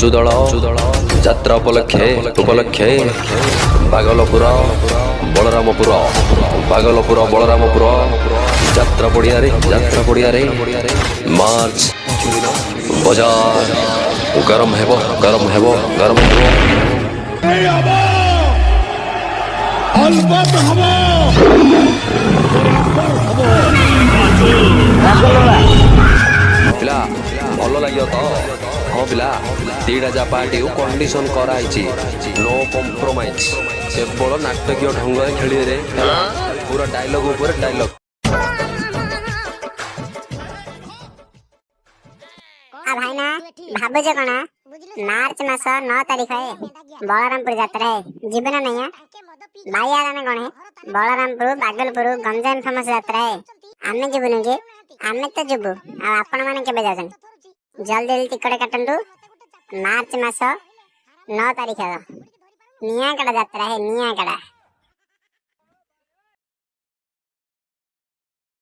पंचुदल यात्रा उपलक्षे उपलक्षे बागलपुर बलरामपुर बलरामपुर यात्रा पड़िया मार्च बाजार गरम हेबो पिला भल लगे तो हाँ पिला दीटा जा पार्टी कंडीशन कराई नो कॉम्प्रोमाइज केवल नाटकीय ढंग खेली रे पूरा डायलॉग ऊपर डायलॉग भाई ना भावुच कण मार्च मास 9 तारीख है बलरामपुर यात्रा है जीवन नहीं भाई आने कौन है बलरामपुर बागलपुर गंजाम फेमस यात्रा है आमे जीवनु कि आमे तो जीवु आपण मैंने केबे जाछन जल्दी जल्दी टिकट काटंतु मार्च मास 9 तारीख है नियाकड़ा यात्रा है नियाकड़ा।